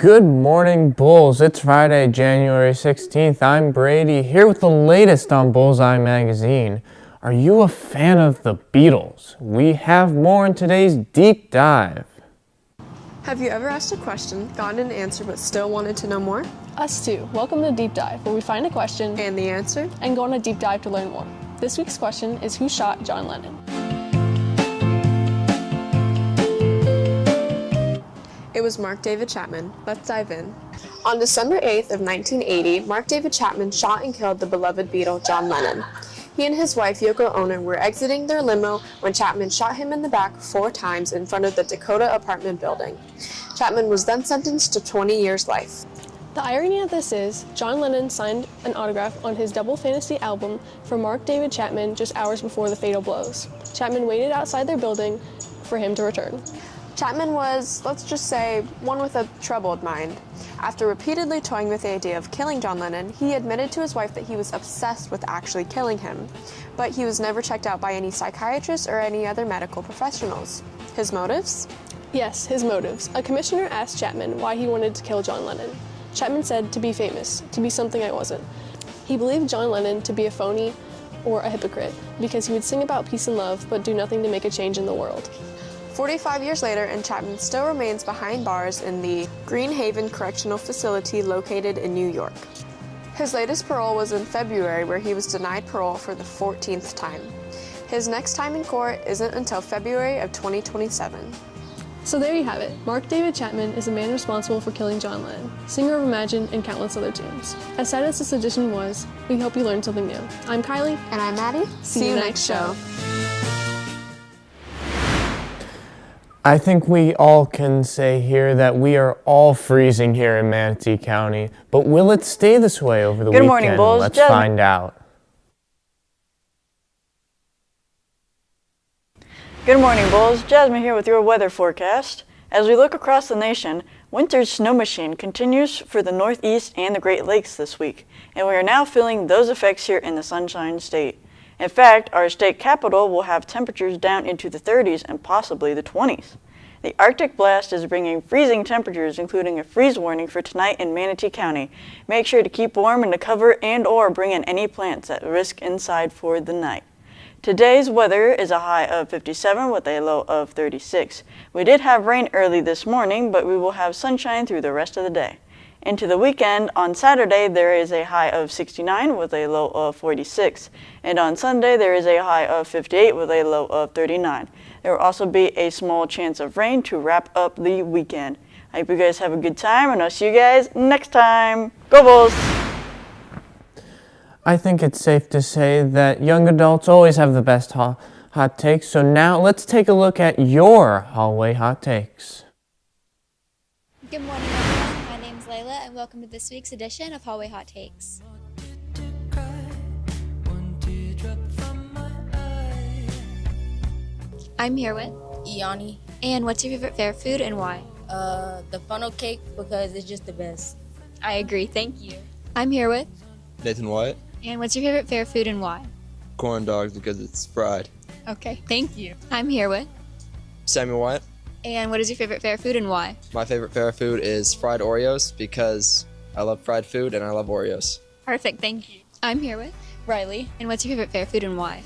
Good morning, Bulls. It's Friday, January 16th. I'm Brady, here with the latest on Bullseye magazine. Are you a fan of the Beatles? We have more in today's deep dive. Have you ever asked a question, gotten an answer, but still wanted to know more? Us too. Welcome to Deep Dive, where we find a question And the answer? and go on a deep dive to learn more. This week's question is, who shot John Lennon? It was Mark David Chapman. Let's dive in. On December 8th of 1980, Mark David Chapman shot and killed the beloved Beatle John Lennon. He and his wife Yoko Ono were exiting their limo when Chapman shot him in the back 4 times in front of the Dakota apartment building. Chapman was then sentenced to 20 years life. The irony of this is, John Lennon signed an autograph on his Double Fantasy album for Mark David Chapman just hours before the fatal blows. Chapman waited outside their building for him to return. Chapman was, let's just say, one with a troubled mind. After repeatedly toying with the idea of killing John Lennon, he admitted to his wife that he was obsessed with actually killing him, but he was never checked out by any psychiatrists or any other medical professionals. His motives? Yes, his motives. A commissioner asked Chapman why he wanted to kill John Lennon. Chapman said, to be famous, to be something I wasn't. He believed John Lennon to be a phony or a hypocrite because he would sing about peace and love but do nothing to make a change in the world. 45 years later, and Chapman still remains behind bars in the Green Haven Correctional Facility located in New York. His latest parole was in February, where he was denied parole for the 14th time. His next time in court isn't until February of 2027. So there you have it. Mark David Chapman is the man responsible for killing John Lennon, singer of Imagine and countless other tunes. As sad as this edition was, we hope you learned something new. I'm Kylie. And I'm Maddie. See you next show. I think we all can say here that we are all freezing here in Manatee County, but will it stay this way over the weekend? Good morning, Bulls. Let's find out. Good morning, Bulls. Jasmine here with your weather forecast. As we look across the nation, winter's snow machine continues for the Northeast and the Great Lakes this week, and we are now feeling those effects here in the Sunshine State. In fact, our state capital will have temperatures down into the 30s and possibly the 20s. The Arctic blast is bringing freezing temperatures, including a freeze warning for tonight in Manatee County. Make sure to keep warm in the cover and/or bring in any plants at risk inside for the night. Today's weather is a high of 57 with a low of 36. We did have rain early this morning, but we will have sunshine through the rest of the day. Into the weekend, on Saturday, there is a high of 69 with a low of 46. And on Sunday, there is a high of 58 with a low of 39. There will also be a small chance of rain to wrap up the weekend. I hope you guys have a good time, and I'll see you guys next time. Go Bulls! I think it's safe to say that young adults always have the best hot takes, so now let's take a look at your hallway hot takes. Good morning, everyone. My name's Layla, and welcome to this week's edition of Hallway Hot Takes. I'm here with Iani. And what's your favorite fair food and why? The funnel cake because it's just the best. I agree, thank you. I'm here with Nathan Wyatt. And what's your favorite fair food and why? Corn dogs because it's fried. Okay, thank you. I'm here with Samuel Wyatt. And what is your favorite fair food and why? My favorite fair food is fried Oreos because I love fried food and I love Oreos. Perfect, thank you. I'm here with Riley. And what's your favorite fair food and why?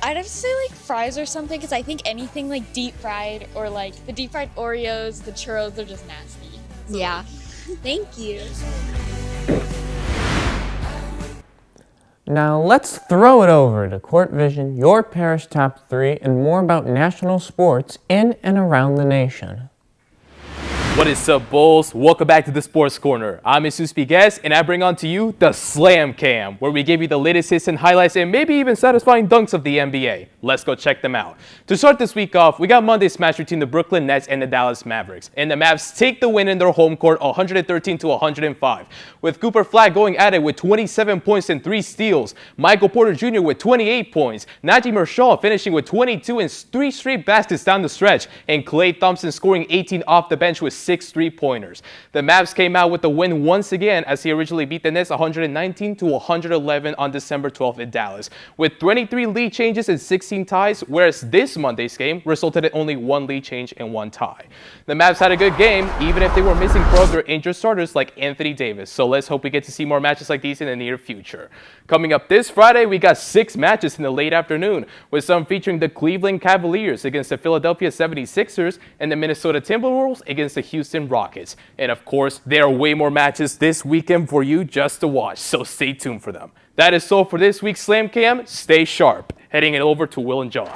I'd have to say like fries or something because I think anything like deep fried or like the deep fried Oreos, the churros, they're just nasty. So, Yeah, thank you. Now let's throw it over to Court Vision, your parish top 3, and more about national sports in and around the nation. What is up, Bulls? Welcome back to the Sports Corner. I'm Jesus Piguez, and I bring on to you the Slam Cam, where we give you the latest hits and highlights and maybe even satisfying dunks of the NBA. Let's go check them out. To start this week off, we got Monday's match between the Brooklyn Nets and the Dallas Mavericks, and the Mavs take the win in their home court 113-105, with Cooper Flag going at it with 27 points and 3 steals, Michael Porter Jr. with 28 points, Najee Marshall finishing with 22 and 3 straight baskets down the stretch, and Klay Thompson scoring 18 off the bench with 6 6 3-pointers. The Mavs came out with the win once again as he originally beat the Nets 119 to 111 on December 12th in Dallas, with 23 lead changes and 16 ties, whereas this Monday's game resulted in only 1 lead change and 1 tie. The Mavs had a good game, even if they were missing 4 of their injured starters like Anthony Davis, so let's hope we get to see more matches like these in the near future. Coming up this Friday, we got 6 matches in the late afternoon, with some featuring the Cleveland Cavaliers against the Philadelphia 76ers and the Minnesota Timberwolves against the Houston Rockets. And of course, there are way more matches this weekend for you just to watch, so stay tuned for them. That is all for this week's Slam Cam. Stay sharp. Heading it over to Will and John.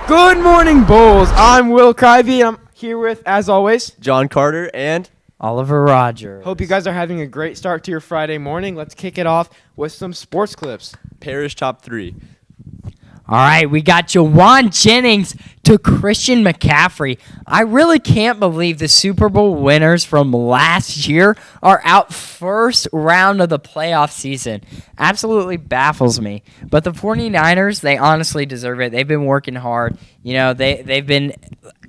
Good morning, Bulls. I'm Will Kryvey. I'm here with, as always, John Carter and Oliver Rogers. Hope you guys are having a great start to your Friday morning. Let's kick it off with some sports clips. Parish Top 3. All right, we got Jawan Jennings to Christian McCaffrey. I really can't believe the Super Bowl winners from last year are out first round of the playoff season. Absolutely baffles me. But the 49ers, they honestly deserve it. They've been working hard. You know, they've been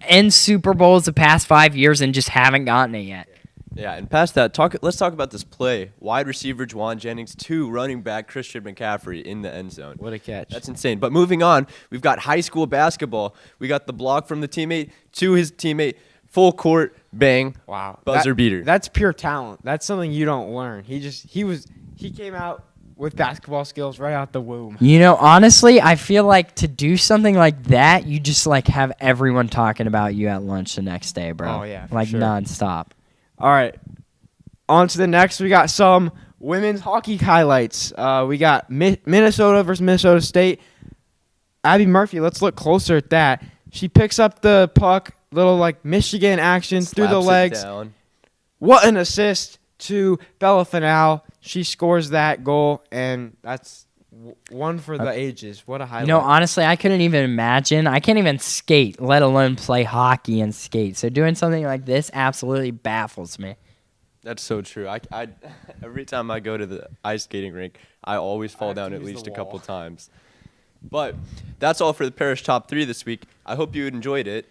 in Super Bowls the past 5 years and just haven't gotten it yet. Yeah, and past that, let's talk about this play. Wide receiver Jawan Jennings to running back Christian McCaffrey in the end zone. What a catch. That's insane. But moving on, we've got high school basketball. We got the block from the teammate to his teammate. Full court, bang, wow, buzzer beater. That's pure talent. That's something you don't learn. He came out with basketball skills right out the womb. You know, honestly, I feel like to do something like that, you just like have everyone talking about you at lunch the next day, bro. Oh, yeah, for like sure. nonstop. All right, on to the next. We got some women's hockey highlights. We got Minnesota versus Minnesota State. Abby Murphy, let's look closer at that. She picks up the puck, little like Michigan action through the legs. Down. What an assist to Bella Fanal. She scores that goal, and that's one for the ages. What a highlight. You know, honestly, I couldn't even imagine. I can't even skate, let alone play hockey and skate. So doing something like this absolutely baffles me. That's so true. I every time I go to the ice skating rink, I always fall down at least a couple times. But that's all for the Parish Top 3 this week. I hope you enjoyed it.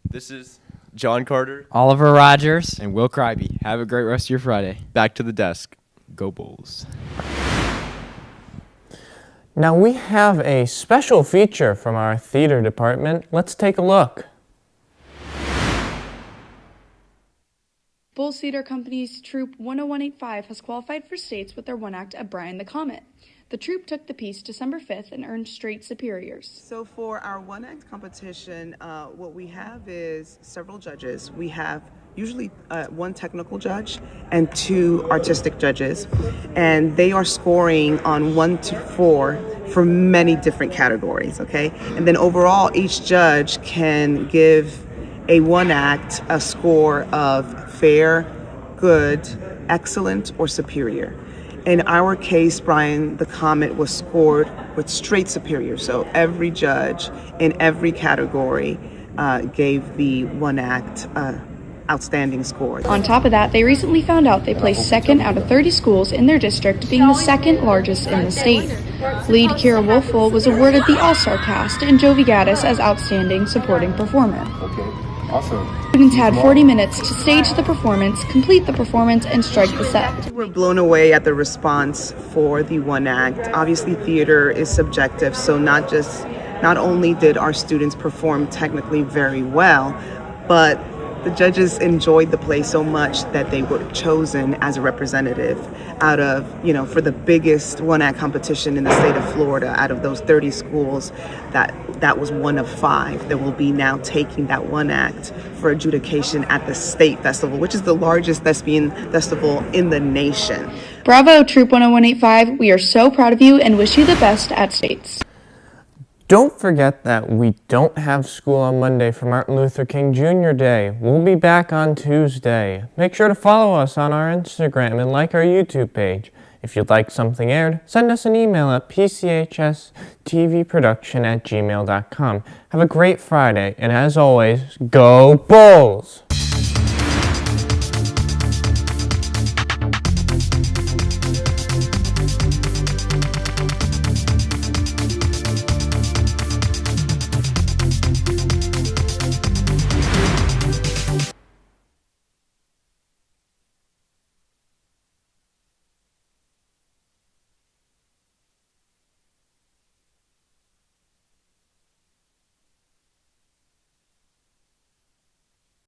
This is John Carter, Oliver Rogers, and Will Kryvey. Have a great rest of your Friday. back to the desk. Go Bulls. Now we have a special feature from our theater department. Let's take a look. Bulls Theater Company's Troupe 10185 has qualified for states with their one act at Brian the Comet. The troupe took the piece December 5th and earned straight superiors. So for our one act competition, what we have is several judges. We have usually one technical judge and 2 artistic judges, and they are scoring on 1 to 4 for many different categories, okay? And then overall, each judge can give a one act a score of fair, good, excellent, or superior. In our case, Brian the Comet was scored with straight superior. So every judge in every category gave the one act outstanding score. On top of that, they recently found out they placed second out of 30 schools in their district, being the second largest in the state. Lead Kira Wolfel was awarded the All-Star cast and Jovi Gaddis as Outstanding Supporting Performer. Awesome. Students had 40 minutes to stage the performance, complete the performance, and strike the set. We're blown away at the response for the one act. Obviously, theater is subjective, so not only did our students perform technically very well, but the judges enjoyed the play so much that they were chosen as a representative out of, for the biggest one act competition in the state of Florida. Out of those 30 schools, that was one of 5 that will be now taking that one act for adjudication at the state festival, which is the largest thespian festival in the nation. Bravo, Troop 10185. We are so proud of you and wish you the best at states. Don't forget that we don't have school on Monday for Martin Luther King Jr. Day. We'll be back on Tuesday. Make sure to follow us on our Instagram and like our YouTube page. If you'd like something aired, send us an email at pchstvproduction@gmail.com. Have a great Friday, and as always, go Bulls!